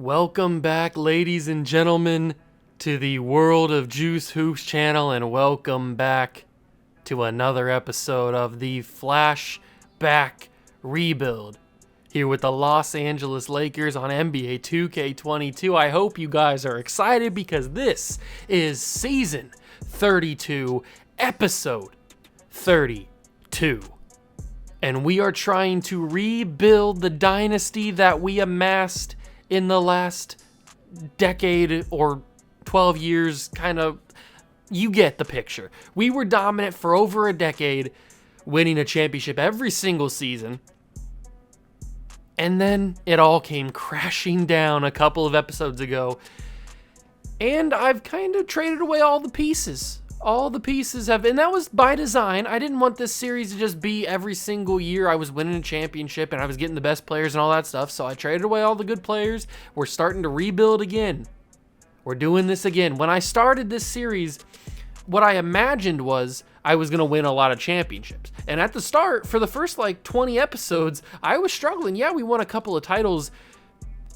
Welcome back, ladies and gentlemen, to the World of Juice Hoops channel, and welcome back to another episode of the Flashback Rebuild here with the Los Angeles Lakers on NBA 2K22. I hope you guys are excited because this is season 32, episode 32. And we are trying to rebuild the dynasty that we amassed in the last decade or 12 years, kind of. You get the picture. We were dominant for over a decade, winning a championship every single season. And then it all came crashing down a couple of episodes ago. And I've kind of traded away all the pieces. All the pieces have, and that was by design. I didn't want this series to just be every single year I was winning a championship and I was getting the best players and all that stuff. So I traded away all the good players. We're starting to rebuild again. We're doing this again. When I started this series, what I imagined was I was going to win a lot of championships. And at the start, for the first 20 episodes, I was struggling. Yeah, we won a couple of titles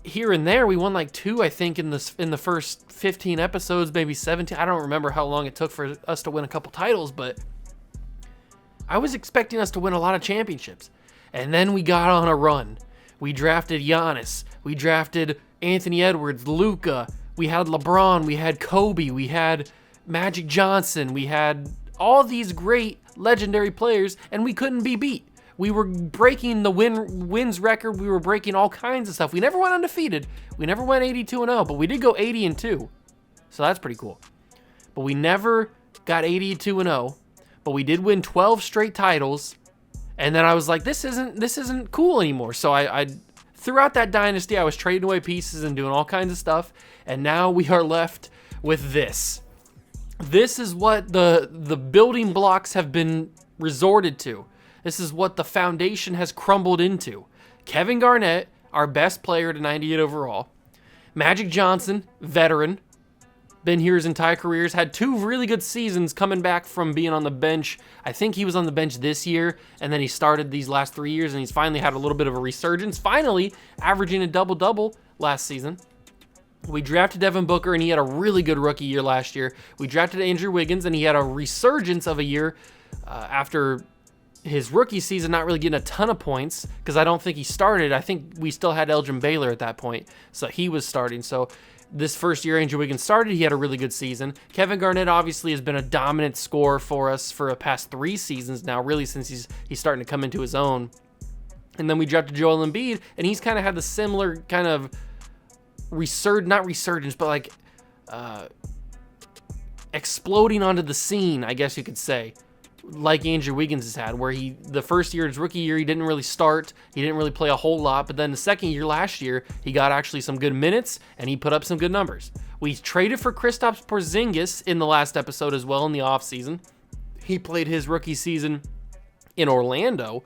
here and there. We won 2, I think, in the first 15 episodes, maybe 17. I don't remember how long it took for us to win a couple titles, but I was expecting us to win a lot of championships. And then we got on a run. We drafted Giannis. We drafted Anthony Edwards, Luka. We had LeBron. We had Kobe. We had Magic Johnson. We had all these great legendary players, and we couldn't be beat. We were breaking the wins record. We were breaking all kinds of stuff. We never went undefeated. We never went 82-0, but we did go 80-2. So that's pretty cool. But we never got 82-0, but we did win 12 straight titles. And then I was like, this isn't cool anymore. So I throughout that dynasty, I was trading away pieces and doing all kinds of stuff. And now we are left with this. This is what the building blocks have been resorted to. This is what the foundation has crumbled into. Kevin Garnett, our best player to 98 overall. Magic Johnson, veteran. Been here his entire career. Has had 2 really good seasons coming back from being on the bench. I think he was on the bench this year, and then he started these last 3 years, and he's finally had a little bit of a resurgence. Finally, averaging a double-double last season. We drafted Devin Booker, and he had a really good rookie year last year. We drafted Andrew Wiggins, and he had a resurgence of a year after his rookie season, not really getting a ton of points because I don't think he started. I think we still had Elgin Baylor at that point, so he was starting. So this first year Andrew Wiggins started, he had a really good season. Kevin Garnett obviously has been a dominant scorer for us for the past 3 seasons now, really since he's starting to come into his own. And then we drafted Joel Embiid, and he's kind of had the similar kind of not resurgence, but exploding onto the scene, I guess you could say, like Andrew Wiggins has had, where the first year, his rookie year, he didn't really start. He didn't really play a whole lot. But then the second year last year, he got actually some good minutes and he put up some good numbers. We traded for Kristaps Porzingis in the last episode as well in the offseason. He played his rookie season in Orlando.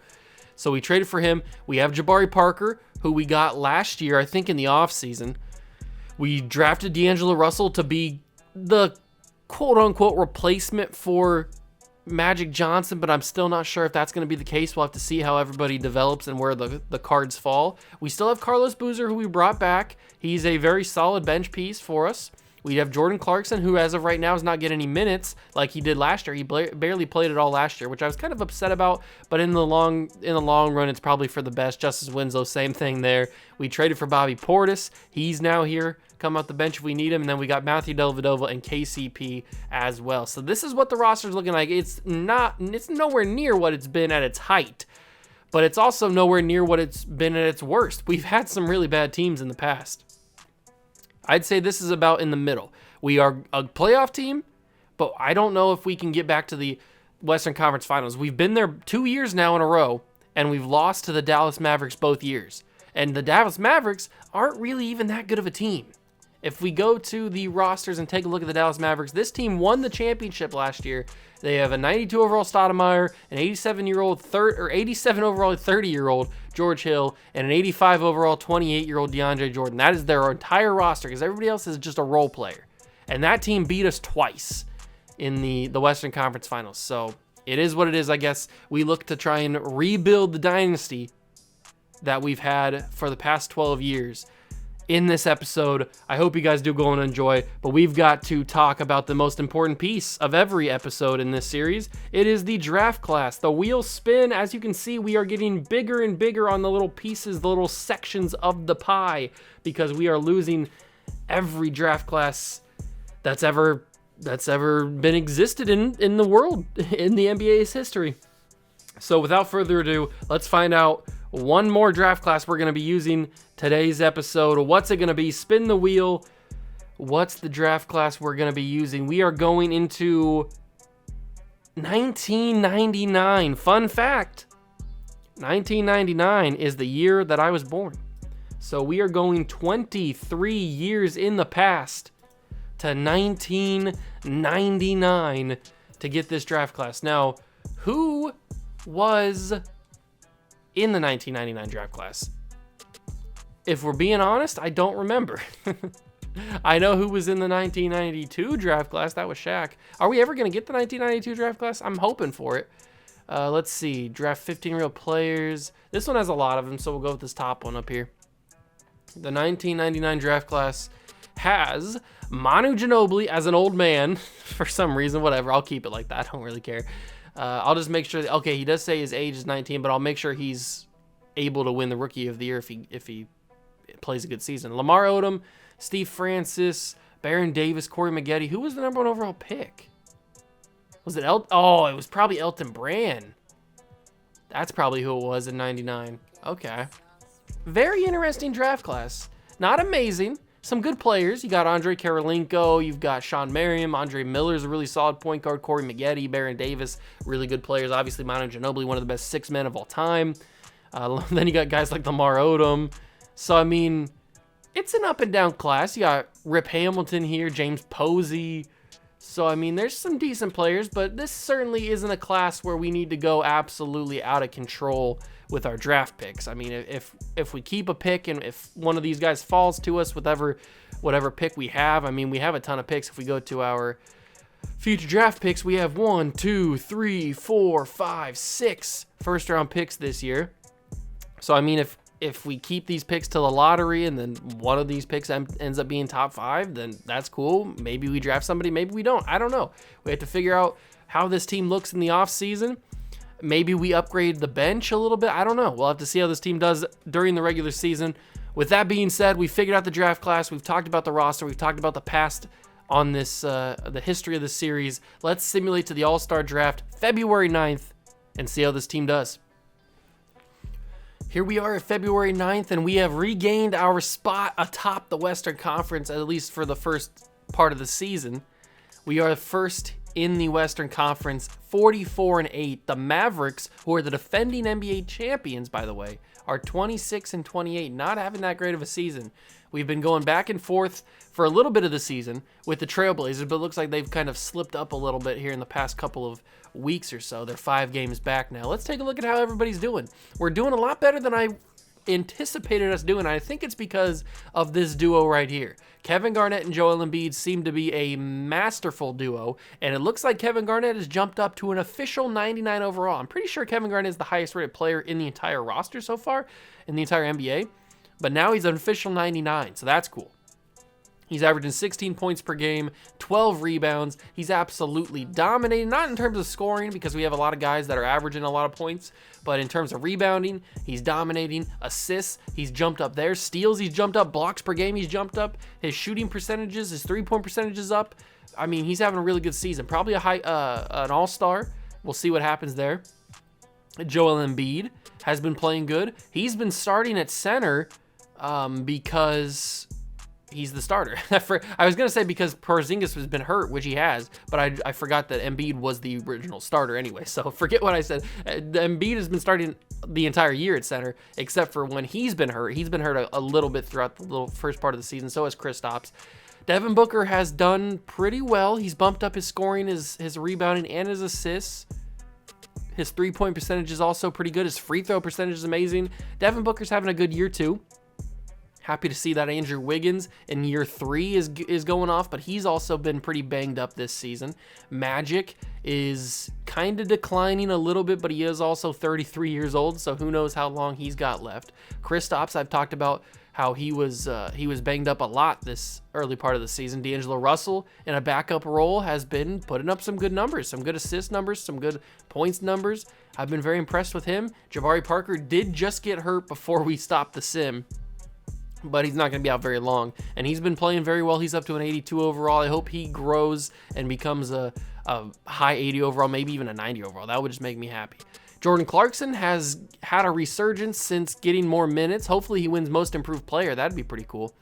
So we traded for him. We have Jabari Parker, who we got last year, I think in the offseason. We drafted D'Angelo Russell to be the quote-unquote replacement for Magic Johnson, but I'm still not sure if that's going to be the case. We'll have to see how everybody develops and where the cards fall. We still have Carlos Boozer, who we brought back. He's a very solid bench piece for us. We have Jordan Clarkson, who as of right now is not getting any minutes like he did last year. He barely played it all last year, which I was kind of upset about, but in the long run, it's probably for the best. Justice Winslow, same thing there. We traded for Bobby Portis. He's now here. Come off the bench if we need him. And then we got Matthew Dellavedova and KCP as well. So this is what the roster's looking like. It's nowhere near what it's been at its height, but it's also nowhere near what it's been at its worst. We've had some really bad teams in the past. I'd say this is about in the middle. We are a playoff team, but I don't know if we can get back to the Western Conference Finals. We've been there 2 years now in a row, and we've lost to the Dallas Mavericks both years. And the Dallas Mavericks aren't really even that good of a team. If we go to the rosters and take a look at the Dallas Mavericks, this team won the championship last year. They have a 92 overall Stoudemire, an 87 overall 30-year-old George Hill, and an 85 overall 28-year-old DeAndre Jordan. That is their entire roster because everybody else is just a role player. And that team beat us twice in the Western Conference Finals. So it is what it is, I guess. We look to try and rebuild the dynasty that we've had for the past 12 years in this episode. I hope you guys do go and enjoy, but we've got to talk about the most important piece of every episode in this series. It is the draft class. The wheels spin. As you can see, we are getting bigger and bigger on the little pieces, the little sections of the pie, because we are losing every draft class that's ever been existed in the world, in the NBA's history. So without further ado, let's find out one more draft class we're going to be using today's episode. What's it going to be? Spin the wheel. What's the draft class we're going to be using? We are going into 1999. Fun fact, 1999 is the year that I was born. So we are going 23 years in the past to 1999 to get this draft class. Now, who was in the 1999 draft class? If we're being honest, I don't remember. I know who was in the 1992 draft class. That was Shaq. Are we ever going to get the 1992 draft class? I'm hoping for it. Let's see. Draft 15 real players. This one has a lot of them, so we'll go with this top one up here. The 1999 draft class has Manu Ginobili as an old man for some reason. Whatever. I'll keep it like that. I don't really care. I'll just make sure that, okay, he does say his age is 19, but I'll make sure he's able to win the Rookie of the Year if he plays a good season. Lamar Odom, Steve Francis, Baron Davis, Corey Maggette. Who was the number one overall pick? Was it it was probably Elton Brand. That's probably who it was in 99. Okay. Very interesting draft class. Not amazing. Some good players. You got Andre Karolinko. You've got Sean Merriam. Andre Miller's a really solid point guard. Corey Maggette, Baron Davis, really good players. Obviously, Manu Ginobili, one of the best six men of all time. Then you got guys like Lamar Odom. So, I mean, it's an up and down class. You got Rip Hamilton here, James Posey. So, I mean, there's some decent players, but this certainly isn't a class where we need to go absolutely out of control with our draft picks. I mean, if we keep a pick and if one of these guys falls to us, whatever pick we have, I mean, we have a ton of picks. If we go to our future draft picks, we have 1, 2, 3, 4, 5, 6 first round picks this year. So, I mean, if we keep these picks to the lottery and then one of these picks ends up being top 5, then that's cool. Maybe we draft somebody, maybe we don't. I don't know. We have to figure out how this team looks in the offseason. Maybe we upgrade the bench a little bit. I don't know. We'll have to see how this team does during the regular season. With that being said, we figured out the draft class. We've talked about the roster. We've talked about the past on this, the history of the series. Let's simulate to the All-Star Draft February 9th and see how this team does. Here we are at February 9th, and we have regained our spot atop the Western Conference, at least for the first part of the season. We are first in the Western Conference, 44-8. The Mavericks, who are the defending NBA champions, by the way, are 26-28, not having that great of a season. We've been going back and forth for a little bit of the season with the Trailblazers, but it looks like they've kind of slipped up a little bit here in the past couple of weeks or so. They're 5 games back now. Let's take a look at how everybody's doing. We're doing a lot better than I anticipated us doing. I think it's because of this duo right here. Kevin Garnett and Joel Embiid seem to be a masterful duo, and it looks like Kevin Garnett has jumped up to an official 99 overall. I'm pretty sure Kevin Garnett is the highest rated player in the entire roster so far, in the entire NBA, but now he's an official 99, so that's cool. He's averaging 16 points per game, 12 rebounds. He's absolutely dominating, not in terms of scoring because we have a lot of guys that are averaging a lot of points, but in terms of rebounding, he's dominating. Assists, he's jumped up there. Steals, he's jumped up. Blocks per game, he's jumped up. His shooting percentages, his three-point percentage is up. I mean, he's having a really good season. Probably an all-star. We'll see what happens there. Joel Embiid has been playing good. He's been starting at center because he's the starter. I was going to say because Porzingis has been hurt, which he has, but I forgot that Embiid was the original starter anyway, so forget what I said. Embiid has been starting the entire year at center, except for when he's been hurt. He's been hurt a little bit throughout the little first part of the season, so has Kristaps. Devin Booker has done pretty well. He's bumped up his scoring, his rebounding, and his assists. His three-point percentage is also pretty good. His free throw percentage is amazing. Devin Booker's having a good year too. Happy to see that Andrew Wiggins in year 3 is going off, but he's also been pretty banged up this season. Magic is kind of declining a little bit, but he is also 33 years old, so who knows how long he's got left. Kristaps, I've talked about how he was banged up a lot this early part of the season. D'Angelo Russell in a backup role has been putting up some good numbers, some good assist numbers, some good points numbers. I've been very impressed with him. Jabari Parker did just get hurt before we stopped the sim, but he's not going to be out very long. And he's been playing very well. He's up to an 82 overall. I hope he grows and becomes a high 80 overall, maybe even a 90 overall. That would just make me happy. Jordan Clarkson has had a resurgence since getting more minutes. Hopefully he wins most improved player. That'd be pretty cool.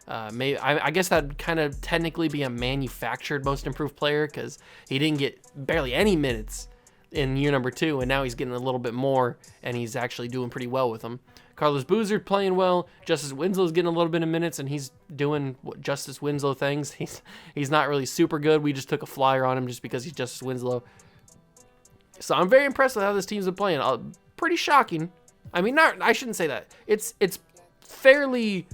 I guess that'd kind of technically be a manufactured most improved player because he didn't get barely any minutes in year number 2, and now he's getting a little bit more, and he's actually doing pretty well with them. Carlos Boozer playing well. Justice Winslow's getting a little bit of minutes, and he's doing Justice Winslow things. He's not really super good. We just took a flyer on him just because he's Justice Winslow. So I'm very impressed with how this team's been playing. Pretty shocking. I mean, I shouldn't say that. It's fairly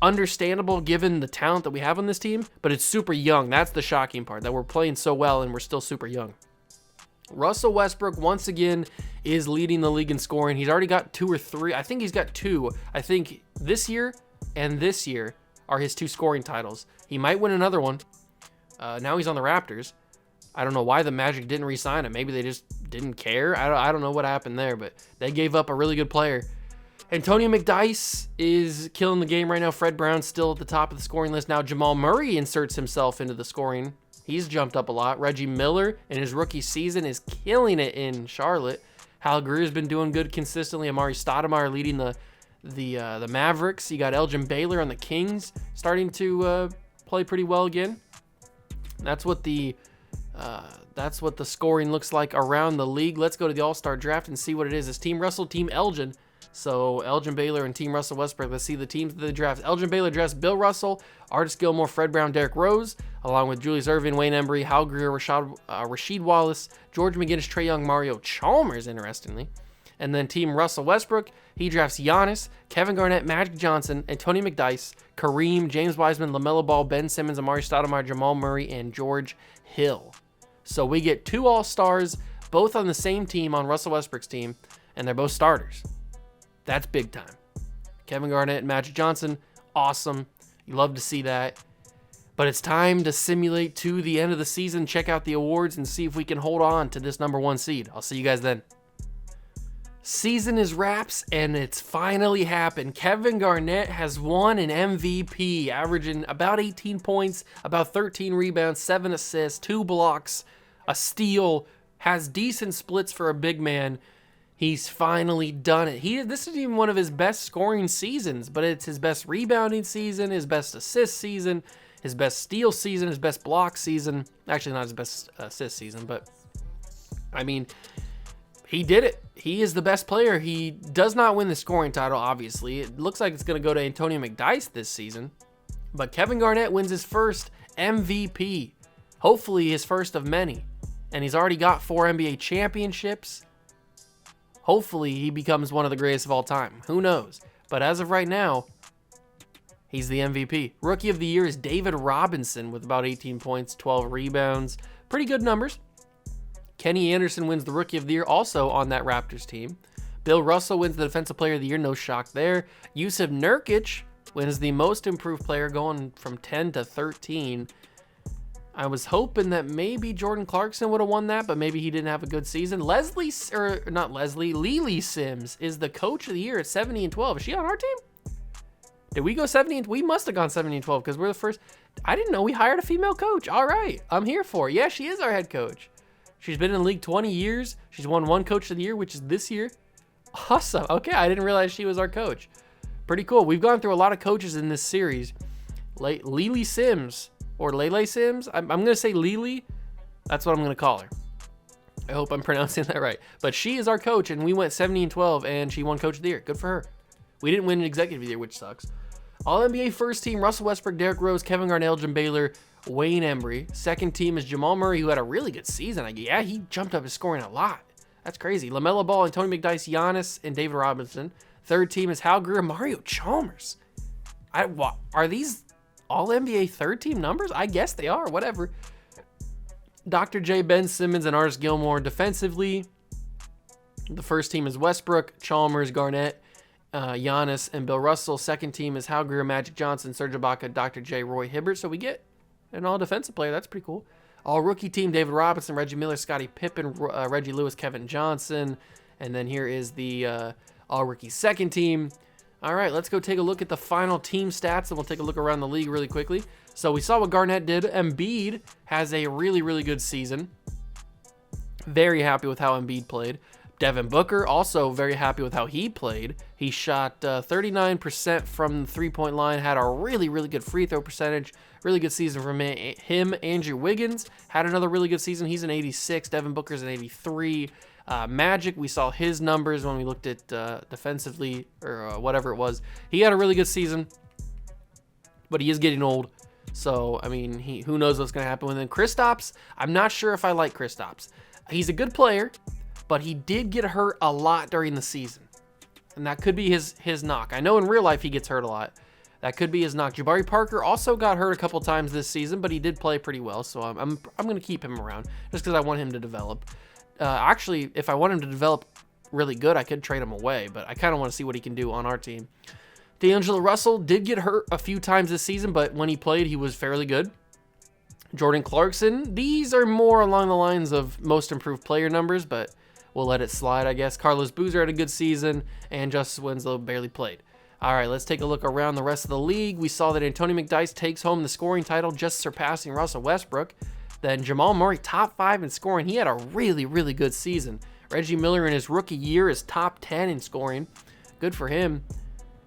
understandable given the talent that we have on this team, but it's super young. That's the shocking part, that we're playing so well and we're still super young. Russell Westbrook, once again, is leading the league in scoring. He's already got 2 or 3. I think he's got 2. I think this year and this year are his 2 scoring titles. He might win another one. Now he's on the Raptors. I don't know why the Magic didn't re-sign him. Maybe they just didn't care. I don't know what happened there, but they gave up a really good player. Antonio McDyess is killing the game right now. Fred Brown's still at the top of the scoring list. Now Jamal Murray inserts himself into the scoring. He's jumped up a lot. Reggie Miller in his rookie season is killing it in Charlotte. Hal Greer's been doing good consistently. Amari Stoudemire leading the Mavericks. You got Elgin Baylor on the Kings starting to play pretty well again. That's what the scoring looks like around the league. Let's go to the All-Star draft and see what it is. It's Team Russell, Team Elgin. So Elgin Baylor and Team Russell Westbrook. Let's see the teams of the draft. Elgin Baylor drafts Bill Russell, Artis Gilmore, Fred Brown, Derrick Rose, along with Julius Erving, Wayne Embry, Hal Greer, Rasheed Wallace, George McGinnis, Trae Young, Mario Chalmers, interestingly. And then Team Russell Westbrook, he drafts Giannis, Kevin Garnett, Magic Johnson, Antonio McDyess, Kareem, James Wiseman, LaMelo Ball, Ben Simmons, Amari Stoudemire, Jamal Murray, and George Hill. So we get 2 All-Stars, both on the same team, on Russell Westbrook's team, and they're both starters. That's big time. Kevin Garnett and Magic Johnson, awesome. You love to see that. But it's time to simulate to the end of the season, check out the awards, and see if we can hold on to this number 1 seed. I'll see you guys then. Season is wraps, and it's finally happened. Kevin Garnett has won an MVP, averaging about 18 points, about 13 rebounds, 7 assists, 2 blocks, a steal, has decent splits for a big man. He's finally done it. This is even one of his best scoring seasons, but it's his best rebounding season, his best assist season, his best steal season, his best block season. Actually, not his best assist season, but I mean, he did it. He is the best player. He does not win the scoring title, obviously. It looks like it's going to go to Antonio McDyess this season, but Kevin Garnett wins his first MVP. Hopefully his first of many. And he's already got 4 NBA championships. Hopefully he becomes one of the greatest of all time. Who knows? But as of right now, he's the MVP. Rookie of the Year is David Robinson with about 18 points, 12 rebounds. Pretty good numbers. Kenny Anderson wins the Rookie of the Year, also on that Raptors team. Bill Russell wins the Defensive Player of the Year, no shock there. Yusuf Nurkic wins the Most Improved Player, going from 10 to 13. I was hoping that maybe Jordan Clarkson would have won that, but maybe he didn't have a good season. Lily Sims is the Coach of the Year at 70 and 12. Is she on our team? Did we go 70 and we must have gone 70 and 12 because we're the first. I didn't know we hired a female coach. All right, I'm here for it. Yeah, she is our head coach. She's been in the league 20 years. She's won 1 Coach of the Year, which is this year. Awesome. Okay, I didn't realize she was our coach. Pretty cool. We've gone through a lot of coaches in this series. Lily Sims. Or Lele Sims. I'm going to say Lily. That's what I'm going to call her. I hope I'm pronouncing that right. But she is our coach, and we went 70 and 12, and she won Coach of the Year. Good for her. We didn't win an Executive of the Year, which sucks. All-NBA first team, Russell Westbrook, Derrick Rose, Kevin Garnett, Elgin Baylor, Wayne Embry. Second team is Jamal Murray, who had a really good season. Yeah, he jumped up his scoring a lot. That's crazy. LaMelo Ball, Antonio McDyess, Giannis, and David Robinson. Third team is Hal Greer, Mario Chalmers. Are these All-NBA third-team numbers? I guess they are, whatever. Dr. J, Ben Simmons, and Artis Gilmore defensively. The first team is Westbrook, Chalmers, Garnett, Giannis, and Bill Russell. Second team is Hal Greer, Magic Johnson, Serge Ibaka, Dr. J, Roy Hibbert. So we get an all-defensive player. That's pretty cool. All-rookie team, David Robinson, Reggie Miller, Scottie Pippen, Reggie Lewis, Kevin Johnson. And then here is the all-rookie second team. All right, let's go take a look at the final team stats, and we'll take a look around the league really quickly. So we saw what Garnett did. Embiid has a really, really good season. Very happy with how Embiid played. Devin Booker, also very happy with how he played. He shot 39% from the three-point line, had a really, really good free throw percentage. Really good season from him. Andrew Wiggins had another really good season. He's an 86. Devin Booker's an 83. Magic, we saw his numbers when we looked at defensively or whatever it was. He had a really good season, but he is getting old. So, I mean, who knows what's going to happen with him. Kristaps, I'm not sure if I like Kristaps. He's a good player, but he did get hurt a lot during the season. And that could be his knock. I know in real life he gets hurt a lot. That could be his knock. Jabari Parker also got hurt a couple times this season, but he did play pretty well. So I'm going to keep him around just because I want him to develop. Actually, if I want him to develop really good, I could trade him away, but I kind of want to see what he can do on our team. D'Angelo Russell did get hurt a few times this season, but when he played, he was fairly good. Jordan Clarkson, these are more along the lines of most improved player numbers, but we'll let it slide, I guess. Carlos Boozer had a good season, and Justice Winslow barely played. All right, let's take a look around the rest of the league. We saw that Antonio McDyess takes home the scoring title, just surpassing Russell Westbrook. Then Jamal Murray, top 5 in scoring. He had a really, really good season. Reggie Miller in his rookie year is top 10 in scoring. Good for him.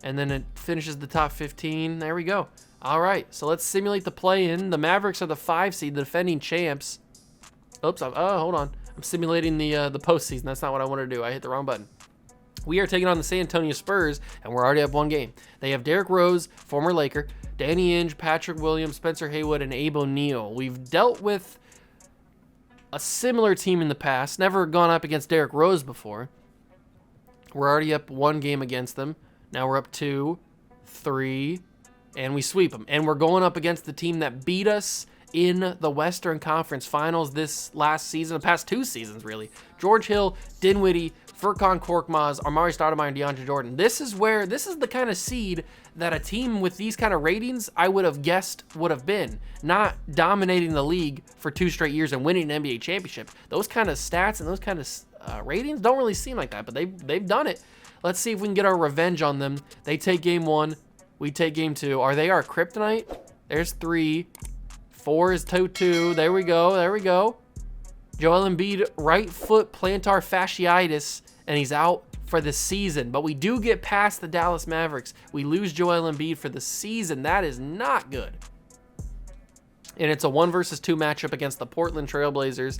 And then it finishes the top 15. There we go. All right, so let's simulate the play-in. The Mavericks are the 5 seed, the defending champs. Oops, hold on. I'm simulating the postseason. That's not what I want to do. I hit the wrong button. We are taking on the San Antonio Spurs, and we're already up one game. They have Derrick Rose, former Laker, Danny Ainge, Patrick Williams, Spencer Haywood, and Abe O'Neal. We've dealt with a similar team in the past. Never gone up against Derrick Rose before. We're already up one game against them. Now we're up 2, 3, and we sweep them. And we're going up against the team that beat us in the Western Conference Finals this last season, the past 2 seasons, really. George Hill, Dinwiddie, Furkan Korkmaz, Amari Stoudemire, and DeAndre Jordan. This is the kind of seed that a team with these kind of ratings I would have guessed would have been. Not dominating the league for 2 straight years and winning an NBA championship. Those kind of stats and those kind of ratings don't really seem like that, but they've done it. Let's see if we can get our revenge on them. They take game 1. We take game 2. Are they our kryptonite? There's 3. 4 is 2. There we go. There we go. Joel Embiid, right foot plantar fasciitis, and he's out for the season. But we do get past the Dallas Mavericks. We lose Joel Embiid for the season. That is not good. And it's a 1 versus 2 matchup against the Portland Trailblazers.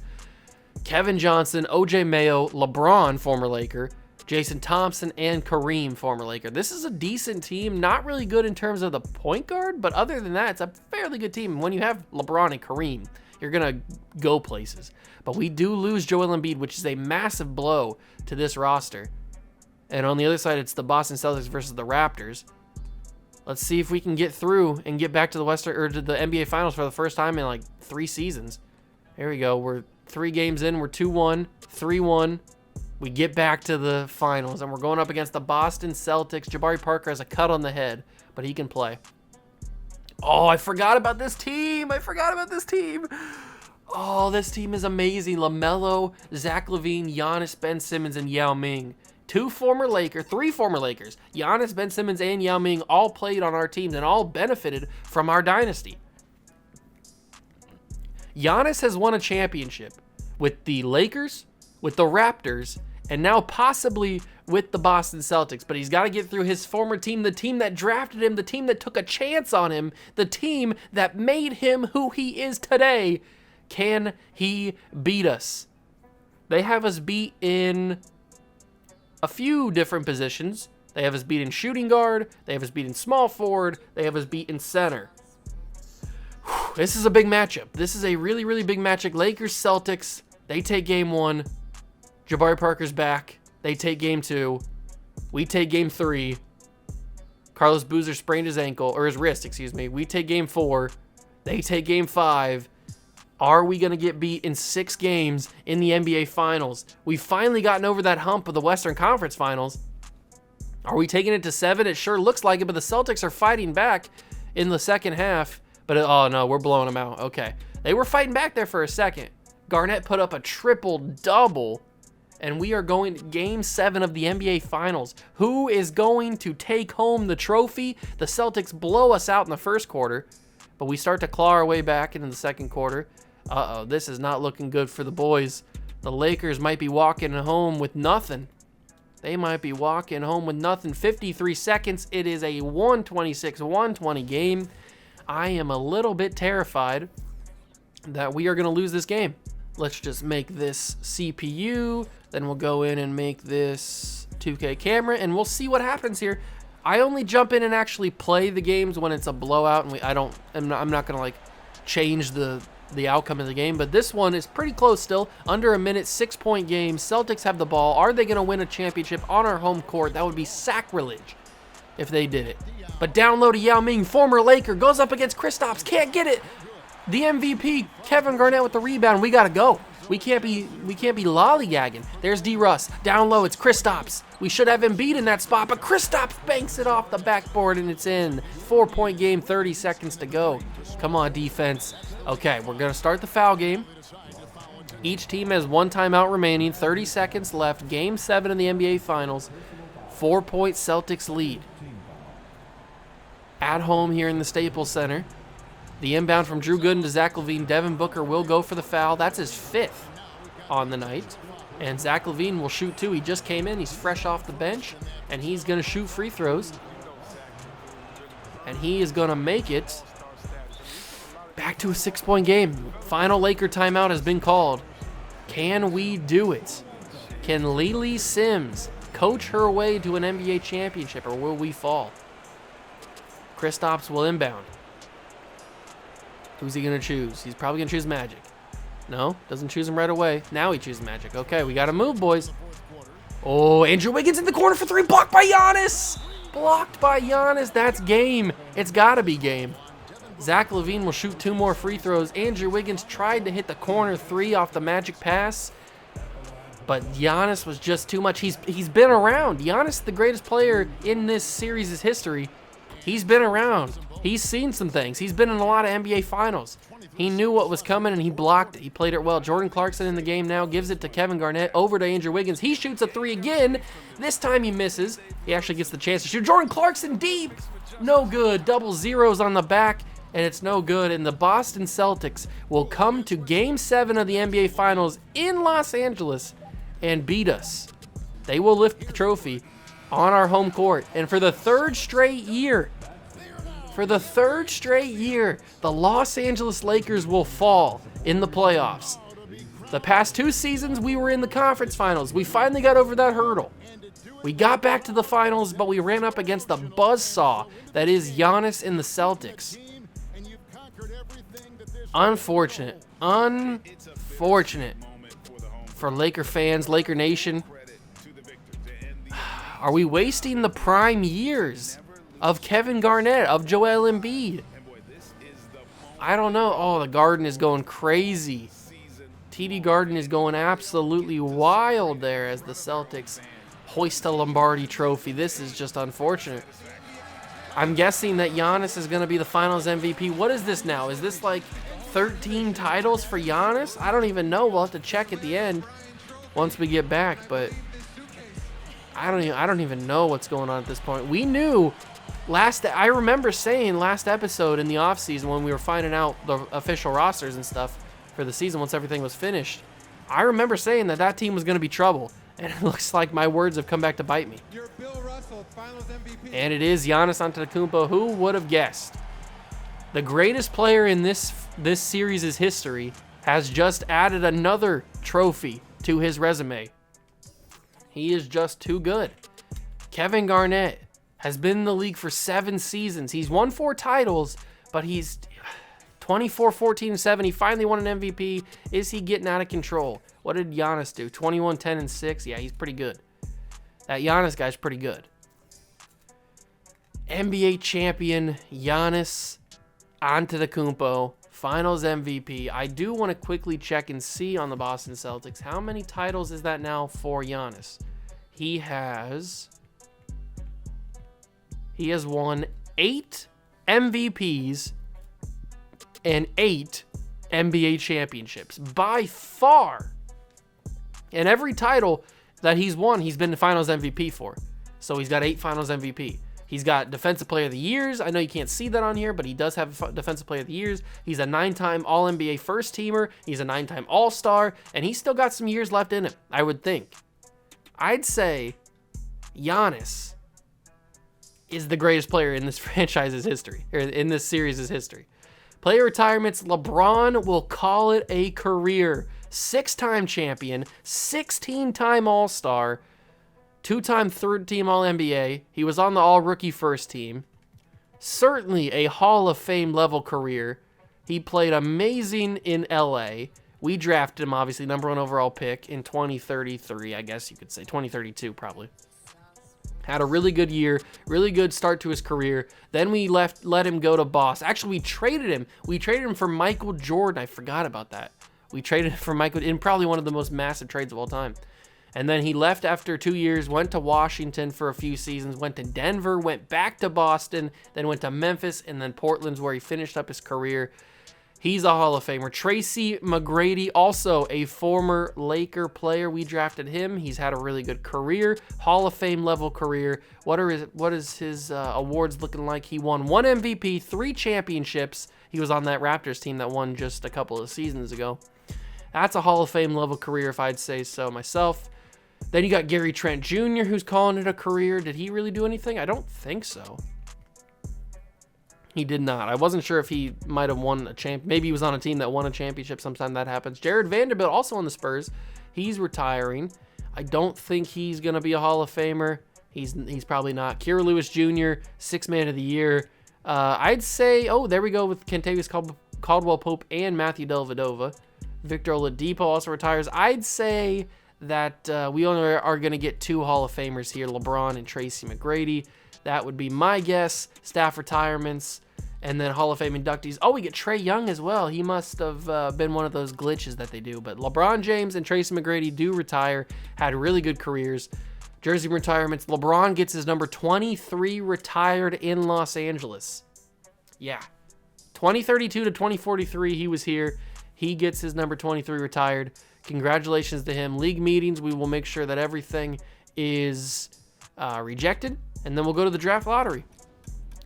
Kevin Johnson, OJ Mayo, LeBron, former Laker, Jason Thompson, and Kareem, former Laker. This is a decent team. Not really good in terms of the point guard, but other than that, it's a fairly good team. When you have LeBron and Kareem, you're going to go places. But we do lose Joel Embiid, which is a massive blow to this roster. And on the other side, it's the Boston Celtics versus the Raptors. Let's see if we can get through and get back to the to the NBA Finals for the first time in like 3 seasons. Here we go. We're 3 games in. We're 2-1, 3-1. We get back to the finals, and we're going up against the Boston Celtics. Jabari Parker has a cut on the head, but he can play. Oh, I forgot about this team. Oh, this team is amazing. LaMelo, Zach LaVine, Giannis, Ben Simmons, and Yao Ming. 3 former Lakers. Giannis, Ben Simmons, and Yao Ming all played on our teams and all benefited from our dynasty. Giannis has won a championship with the Lakers, with the Raptors, and now possibly with the Boston Celtics. But he's got to get through his former team, the team that drafted him, the team that took a chance on him, the team that made him who he is today. Can he beat us? They have us beat in a few different positions. They have us beat in shooting guard. They have us beat in small forward. They have us beat in center. This is a big matchup. This is a really, really big matchup. Lakers, Celtics. They take game 1. Jabari Parker's back. They take game 2. We take game 3. Carlos Boozer sprained his ankle, or his wrist, excuse me. We take game 4. They take game 5. Are we going to get beat in 6 games in the NBA Finals? We've finally gotten over that hump of the Western Conference Finals. Are we taking it to 7? It sure looks like it, but the Celtics are fighting back in the second half. But, oh, no, we're blowing them out. Okay. They were fighting back there for a second. Garnett put up a triple-double, and we are going to Game 7 of the NBA Finals. Who is going to take home the trophy? The Celtics blow us out in the first quarter, but we start to claw our way back into the second quarter. Uh-oh, this is not looking good for the boys. The Lakers might be walking home with nothing. They might be walking home with nothing. 53 seconds. It is a 126-120 game. I am a little bit terrified that we are going to lose this game. Let's just make this CPU. Then we'll go in and make this 2K camera, and we'll see what happens here. I only jump in and actually play the games when it's a blowout, and I'm not going to like change the outcome of the game, but this one is pretty close still. Under a minute, 6-point game. Celtics have the ball. Are they going to win a championship on our home court? That would be sacrilege if they did it. But down low to Yao Ming, former Laker, goes up against Kristaps, can't get it. The MVP, Kevin Garnett with the rebound. We got to go. We can't be lollygagging. There's D. Russ. Down low, it's Kristaps. We should have Embiid in that spot, but Kristaps banks it off the backboard, and it's in. 4-point game, 30 seconds to go. Come on, defense. Okay, we're going to start the foul game. Each team has 1 timeout remaining, 30 seconds left. Game 7 of the NBA Finals. 4-point Celtics lead. At home here in the Staples Center. The inbound from Drew Gooden to Zach LaVine. Devin Booker will go for the foul. That's his 5th on the night. And Zach LaVine will shoot 2. He just came in. He's fresh off the bench. And he's going to shoot free throws. And he is going to make it back to a 6-point game. Final Laker timeout has been called. Can we do it? Can Lily Sims coach her way to an NBA championship, or will we fall? Kristaps will inbound. Who's he going to choose? He's probably going to choose Magic. No, doesn't choose him right away. Now he chooses Magic. Okay, we got to move, boys. Oh, Andrew Wiggins in the corner for 3. Blocked by Giannis. Blocked by Giannis. That's game. It's got to be game. Zach LaVine will shoot 2 more free throws. Andrew Wiggins tried to hit the corner 3 off the Magic pass, but Giannis was just too much. He's been around. Giannis, the greatest player in this series' history. He's been around. He's seen some things. He's been in a lot of NBA Finals. He knew what was coming, and he blocked it. He played it well. Jordan Clarkson in the game now. Gives it to Kevin Garnett. Over to Andrew Wiggins. He shoots a 3 again. This time he misses. He actually gets the chance to shoot. Jordan Clarkson deep. No good. Double zeros on the back, and it's no good. And the Boston Celtics will come to Game 7 of the NBA Finals in Los Angeles and beat us. They will lift the trophy on our home court. And for the 3rd straight year, the Los Angeles Lakers will fall in the playoffs. The past 2 seasons, we were in the conference finals. We finally got over that hurdle. We got back to the finals, but we ran up against the buzzsaw that is Giannis and the Celtics. Unfortunate for Laker fans, Laker Nation. Are we wasting the prime years of Kevin Garnett, of Joel Embiid? I don't know. Oh, the Garden is going crazy. TD Garden is going absolutely wild there as the Celtics hoist a Lombardi trophy. This is just unfortunate. I'm guessing that Giannis is going to be the Finals MVP. What is this now? Is this like 13 titles for Giannis? I don't even know. We'll have to check at the end once we get back, but I don't even know what's going on at this point. We knew I remember saying last episode in the offseason when we were finding out the official rosters and stuff for the season once everything was finished, I remember saying that team was going to be trouble, and it looks like my words have come back to bite me. And it is Giannis Antetokounmpo. Who would have guessed? The greatest player in this series' history has just added another trophy to his resume. He is just too good. Kevin Garnett has been in the league for 7 seasons. He's won 4 titles, but he's 24, 14, 7. He finally won an MVP. Is he getting out of control? What did Giannis do? 21, 10, and 6. Yeah, he's pretty good. That Giannis guy's pretty good. NBA champion Giannis Antetokounmpo, Finals MVP. I do want to quickly check and see on the Boston Celtics. How many titles is that now for Giannis? He has He has won 8 MVPs and 8 NBA championships. By far. And every title that he's won, he's been the Finals MVP for. So he's got 8 Finals MVP. He's got Defensive Player of the Years. I know you can't see that on here, but he does have Defensive Player of the Years. He's a 9-time All-NBA first teamer. He's a 9-time All-Star. And he's still got some years left in him, I would think. I'd say Giannis is the greatest player in this franchise's history, or in this series' history. Player retirements, LeBron will call it a career. 6-time champion, 16-time All-Star, 2-time third-team All-NBA. He was on the All-Rookie first team. Certainly a Hall of Fame level career. He played amazing in LA. We drafted him, obviously, number 1 overall pick in 2033, I guess you could say. 2032, probably. Had a really good year, really good start to his career. Then we let him go to Boston. Actually, we traded him. We traded him for Michael Jordan. I forgot about that. We traded for Michael in probably one of the most massive trades of all time. And then he left after 2 years, went to Washington for a few seasons, went to Denver, went back to Boston, then went to Memphis, and then Portland's where he finished up his career. He's a Hall of Famer. Tracy McGrady, also a former Laker player. We drafted him. He's had a really good career, Hall of Fame level career. What is his awards looking like? He won 1 MVP, 3 championships. He was on that Raptors team that won just a couple of seasons ago. That's a Hall of Fame level career, if I'd say so myself. Then you got Gary Trent Jr., who's calling it a career. Did he really do anything? I don't think so. He did not. I wasn't sure if he might have won a champ. Maybe he was on a team that won a championship. Sometime that happens. Jared Vanderbilt, also on the Spurs. He's retiring. I don't think he's going to be a Hall of Famer. He's probably not. Kira Lewis Jr., 6th Man of the Year. I'd say, there we go with Kentavious Caldwell-Pope and Matthew Dellavedova. Victor Oladipo also retires. I'd say that we only are going to get 2 Hall of Famers here, LeBron and Tracy McGrady. That would be my guess. Staff retirements, and then Hall of Fame inductees. Oh, we get Trae Young as well. He must have been one of those glitches that they do. But LeBron James and Tracy McGrady do retire, had really good careers. Jersey retirements. LeBron gets his number 23 retired in Los Angeles. Yeah. 2032 to 2043, he was here. He gets his number 23 retired. Congratulations to him. League meetings, we will make sure that everything is rejected, and then we'll go to the draft lottery.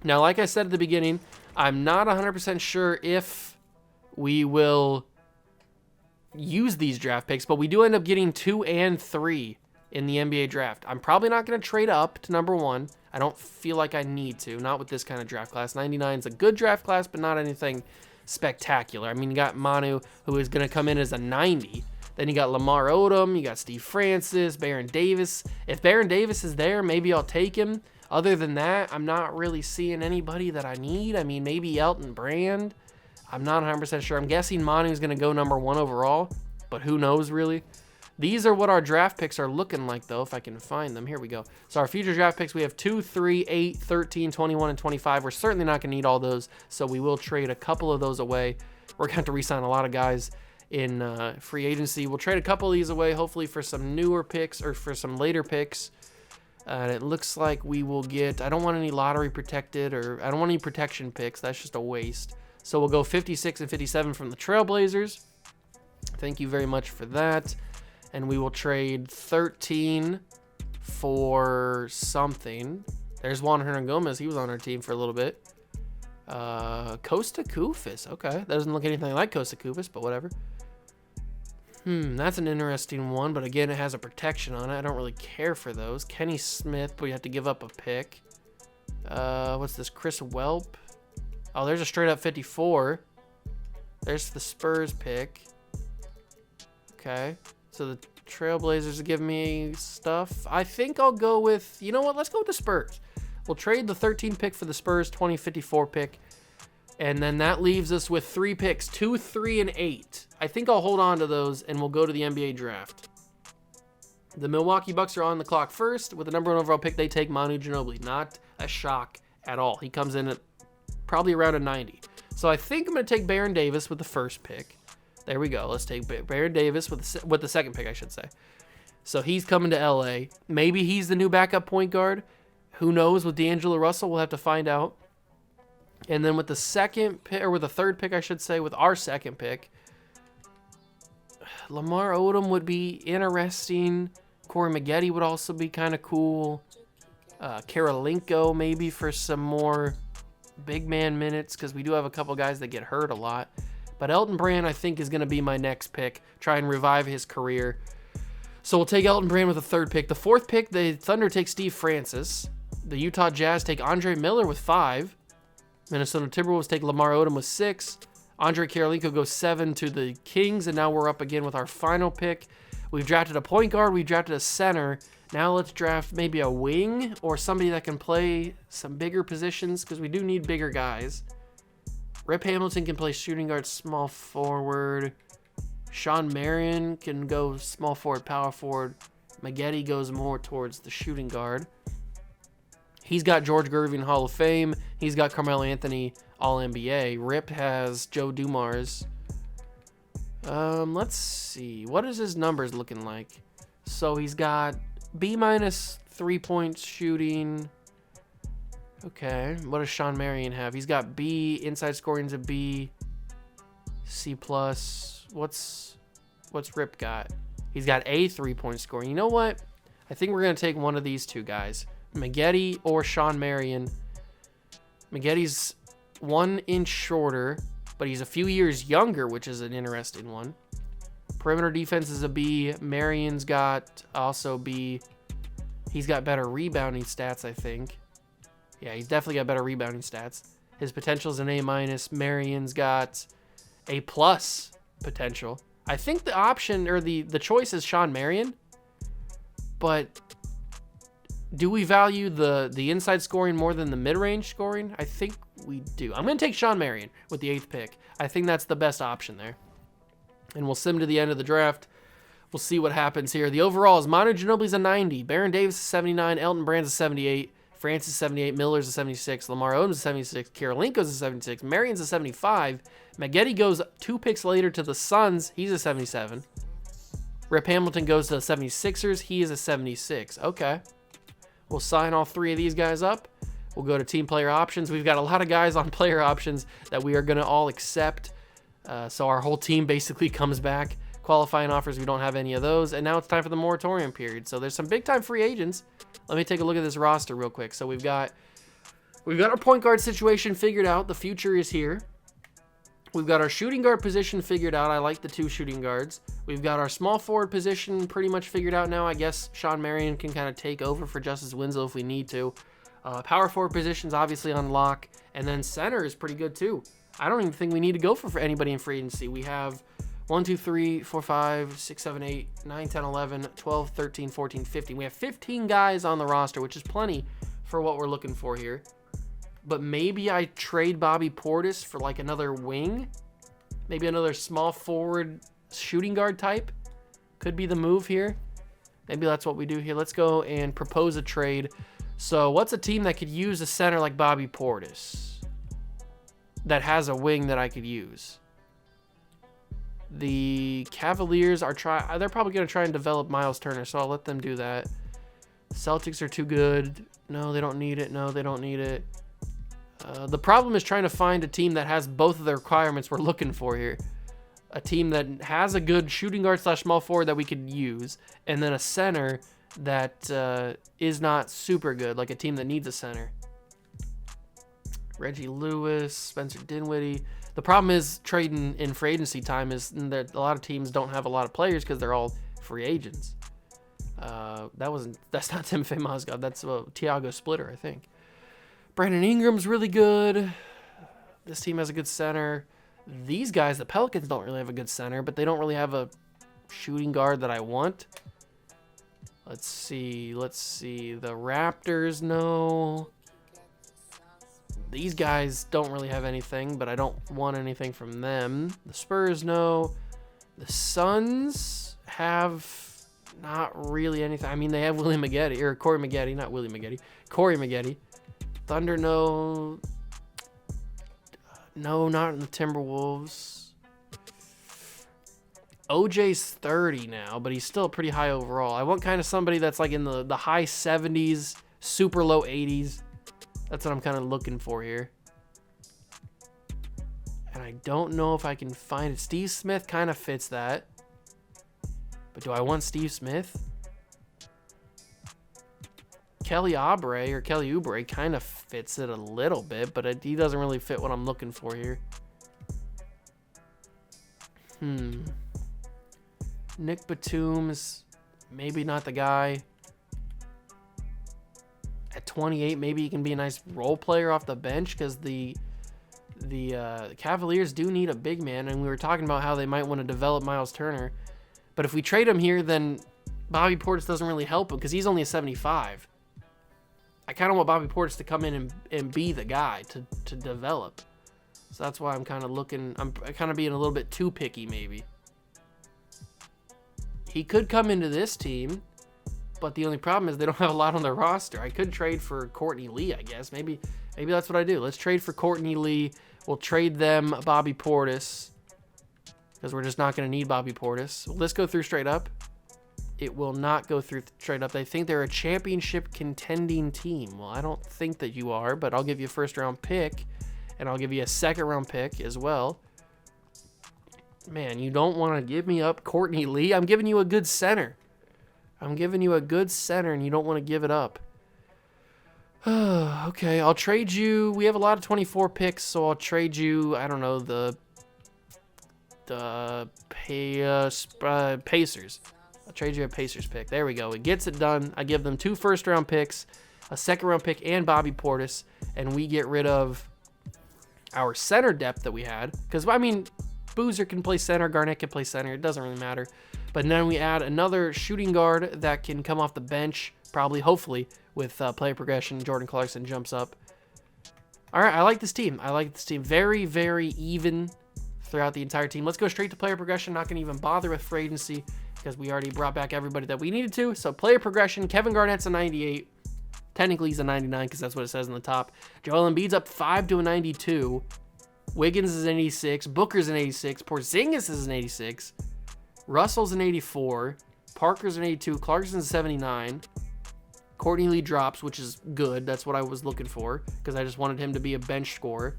Now, like I said at the beginning, I'm not 100% sure if we will use these draft picks, but we do end up getting 2 and 3 in the NBA draft. I'm probably not going to trade up to number 1. I don't feel like I need to, not with this kind of draft class. 99 is a good draft class, but not anything spectacular. I mean, you got Manu, who is going to come in as a 90. Then you got Lamar Odom, you got Steve Francis, Baron Davis. If Baron Davis is there, maybe I'll take him. Other than that, I'm not really seeing anybody that I need. I mean, maybe Elton Brand. I'm not 100% sure. I'm guessing Manu's going to go number 1 overall, but who knows really. These are what our draft picks are looking like, though, if I can find them. Here we go. So our future draft picks, we have 2, 3, 8, 13, 21, and 25. We're certainly not going to need all those, so we will trade a couple of those away. We're going to have to re-sign a lot of guys in free agency. We'll trade a couple of these away, hopefully for some newer picks or for some later picks. And it looks like we will get, I don't want any lottery protected, or I don't want any protection picks. That's just a waste. So we'll go 56 and 57 from the Trailblazers. Thank you very much for that. And we will trade 13 for something. There's Juan Hernan Gomez. He was on our team for a little bit. Costa Koufis. Okay. That doesn't look anything like Costa Koufis, but whatever. That's an interesting one, but again, it has a protection on it. I don't really care for those. Kenny Smith, but we have to give up a pick. What's this? Chris Welp. Oh, there's a straight up 54. There's the Spurs pick. Okay. So the Trailblazers give me stuff. I think I'll go with, you know what? Let's go with the Spurs. We'll trade the 13 pick for the Spurs 2054 pick. And then that leaves us with 3 picks, 2, 3, and 8. I think I'll hold on to those, and we'll go to the NBA draft. The Milwaukee Bucks are on the clock first. With the number 1 overall pick, they take Manu Ginobili. Not a shock at all. He comes in at probably around a 90. So I think I'm going to take Baron Davis with the first pick. There we go. Let's take Baron Davis with the second pick, I should say. So he's coming to LA. Maybe he's the new backup point guard. Who knows with D'Angelo Russell? We'll have to find out. And then with the second pick, or with the third pick, I should say, with our second pick, Lamar Odom would be interesting. Corey Maggette would also be kind of cool. Karolinko maybe for some more big man minutes, because we do have a couple guys that get hurt a lot. But Elton Brand, I think, is going to be my next pick. Try and revive his career. So we'll take Elton Brand with the third pick. The fourth pick, the Thunder take Steve Francis. The Utah Jazz take Andre Miller with 5. Minnesota Timberwolves take Lamar Odom with 6. Andre Karolinko goes 7 to the Kings, and now we're up again with our final pick. We've drafted a point guard, we've drafted a center. Now let's draft maybe a wing or somebody that can play some bigger positions, because we do need bigger guys. Rip Hamilton can play shooting guard, small forward. Sean Marion can go small forward, power forward. Maggette goes more towards the shooting guard. He's got George Gervin Hall of Fame. He's got Carmelo Anthony All-NBA. Rip has Joe Dumars. Let's see. What is his numbers looking like? So he's got B- 3-point shooting. Okay. What does Sean Marion have? He's got B. Inside scoring's a B. C+. What's Rip got? He's got A 3-point scoring. You know what? I think we're going to take one of these two guys. Maggette or Sean Marion. Magetti's 1 inch shorter, but he's a few years younger, which is an interesting one. Perimeter defense is a B. Marion's got also B. He's got better rebounding stats, I think. Yeah, he's definitely got better rebounding stats. His potential is an A-. Marion's got A+ potential. I think the option, or the choice is Sean Marion, but do we value the inside scoring more than the mid-range scoring? I think we do. I'm going to take Sean Marion with the 8th pick. I think that's the best option there. And we'll sim to the end of the draft. We'll see what happens here. The overall is Manu Ginobili's a 90. Baron Davis is 79. Elton Brand's a 78. Francis is 78. Miller's a 76. Lamar Odom's a 76. Karolinko's a 76. Marion's a 75. Maggette goes 2 picks later to the Suns. He's a 77. Rip Hamilton goes to the 76ers. He is a 76. Okay. We'll sign all 3 of these guys up. We'll go to team player options. We've got a lot of guys on player options that we are going to all accept. So our whole team basically comes back. Qualifying offers, we don't have any of those. And now it's time for the moratorium period. So there's some big-time free agents. Let me take a look at this roster real quick. So we've got our point guard situation figured out. The future is here. We've got our shooting guard position figured out. I like the 2 shooting guards. We've got our small forward position pretty much figured out now. I guess Sean Marion can kind of take over for Justice Winslow if we need to. Power forward position's obviously on lock. And then center is pretty good too. I don't even think we need to go for anybody in free agency. We have 1, 2, 3, 4, 5, 6, 7, 8, 9, 10, 11, 12, 13, 14, 15. We have 15 guys on the roster, which is plenty for what we're looking for here. But maybe I trade Bobby Portis for like another wing. Maybe another small forward shooting guard type. Could be the move here. Maybe that's what we do here. Let's go and propose a trade. So what's a team that could use a center like Bobby Portis that has a wing that I could use? The Cavaliers are they're probably going to try and develop Miles Turner, so I'll let them do that. Celtics are too good. No, they don't need it. No, they don't need it. The problem is trying to find a team that has both of the requirements we're looking for here. A team that has a good shooting guard / small forward that we could use, and then a center that is not super good, like a team that needs a center. Reggie Lewis, Spencer Dinwiddie. The problem is trading in free agency time is that a lot of teams don't have a lot of players because they're all free agents. That's not Timofey Mozgov. That's Tiago Splitter, I think. Brandon Ingram's really good. This team has a good center. These guys, the Pelicans, don't really have a good center, but they don't really have a shooting guard that I want. Let's see. The Raptors, no. These guys don't really have anything, but I don't want anything from them. The Spurs, no. The Suns have not really anything. I mean, they have Willie Maggette, or Corey Maggette, not Willie Maggette. Corey Maggette. Thunder, no. No, not in the Timberwolves. OJ's 30 now, but he's still pretty high overall. I want kind of somebody that's like in the high 70s, super low 80s. That's what I'm kind of looking for here. And I don't know if I can find it. Steve Smith kind of fits that. But do I want Steve Smith? Kelly Oubre kind of fits it a little bit, but he doesn't really fit what I'm looking for here. Nick Batum's maybe not the guy. At 28, maybe he can be a nice role player off the bench, because the Cavaliers do need a big man, and we were talking about how they might want to develop Miles Turner. But if we trade him here, then Bobby Portis doesn't really help him, because he's only a 75. I kind of want Bobby Portis to come in and be the guy to develop. So that's why I'm kind of looking, I'm kind of being a little bit too picky maybe. He could come into this team, but the only problem is they don't have a lot on their roster. I could trade for Courtney Lee, I guess. Maybe that's what I do. Let's trade for Courtney Lee. We'll trade them Bobby Portis, because we're just not going to need Bobby Portis. Let's go through straight up. It will not go through straight up. They think they're a championship contending team. Well, I don't think that you are, but I'll give you a first round pick, and I'll give you a second round pick as well. Man, you don't want to give me up Courtney Lee. I'm giving you a good center. And you don't want to give it up. Okay, I'll trade you. We have a lot of 24 picks, so I'll trade you, I don't know, the Pacers. I'll trade you a Pacers pick. There we go. It gets it done. I give them 2 first-round picks, a second-round pick, and Bobby Portis, and we get rid of our center depth that we had. Because, I mean, Boozer can play center, Garnett can play center. It doesn't really matter. But then we add another shooting guard that can come off the bench, probably, hopefully, with player progression. Jordan Clarkson jumps up. All right, I like this team. Very, very even throughout the entire team. Let's go straight to player progression. Not going to even bother with free agency, because we already brought back everybody that we needed to. So player progression, Kevin Garnett's a 98. Technically, he's a 99 because that's what it says on the top. Joel Embiid's up 5 to a 92. Wiggins is an 86. Booker's an 86. Porzingis is an 86. Russell's an 84. Parker's an 82. Clarkson's a 79. Courtney Lee drops, which is good. That's what I was looking for, because I just wanted him to be a bench scorer.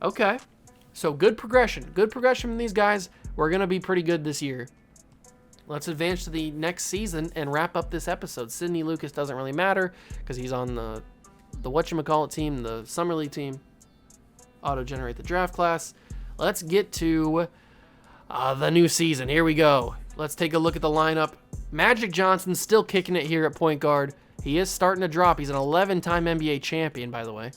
Okay. So good progression. Good progression from these guys. We're going to be pretty good this year. Let's advance to the next season and wrap up this episode. Sidney Lucas doesn't really matter, because he's on the whatchamacallit team, the Summer League team. Auto-generate the draft class. Let's get to the new season. Here we go. Let's take a look at the lineup. Magic Johnson's still kicking it here at point guard. He is starting to drop. He's an 11-time NBA champion, by the way.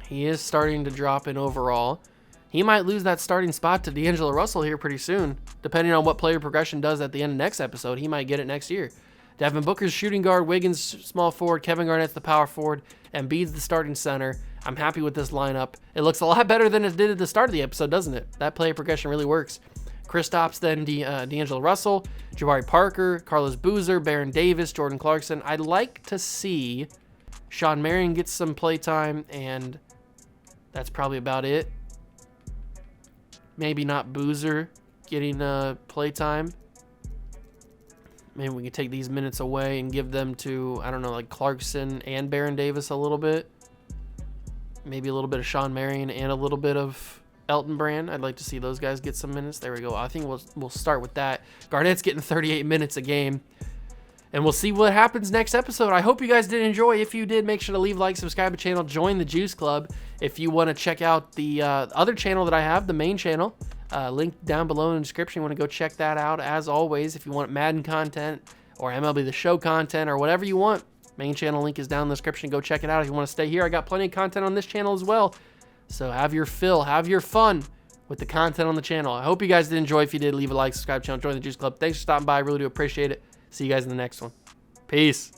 He is starting to drop in overall. He might lose that starting spot to D'Angelo Russell here pretty soon. Depending on what player progression does at the end of next episode, he might get it next year. Devin Booker's shooting guard, Wiggins small forward, Kevin Garnett's the power forward, and Embiid's the starting center. I'm happy with this lineup. It looks a lot better than it did at the start of the episode, doesn't it? That player progression really works. Kristaps, then D'Angelo Russell, Jabari Parker, Carlos Boozer, Baron Davis, Jordan Clarkson. I'd like to see Sean Marion get some play time, and that's probably about it. Maybe not Boozer getting play time. Maybe we can take these minutes away and give them to, I don't know, like Clarkson and Baron Davis a little bit. Maybe a little bit of Sean Marion and a little bit of Elton Brand. I'd like to see those guys get some minutes. There we go. I think we'll start with that. Garnett's getting 38 minutes a game. And we'll see what happens next episode. I hope you guys did enjoy. If you did, make sure to leave a like, subscribe to the channel, join the Juice Club. If you want to check out the other channel that I have, the main channel, link down below in the description. You want to go check that out. As always, if you want Madden content or MLB The Show content or whatever you want, main channel link is down in the description. Go check it out. If you want to stay here, I got plenty of content on this channel as well. So have your fill, have your fun with the content on the channel. I hope you guys did enjoy. If you did, leave a like, subscribe to the channel, join the Juice Club. Thanks for stopping by. I really do appreciate it. See you guys in the next one. Peace.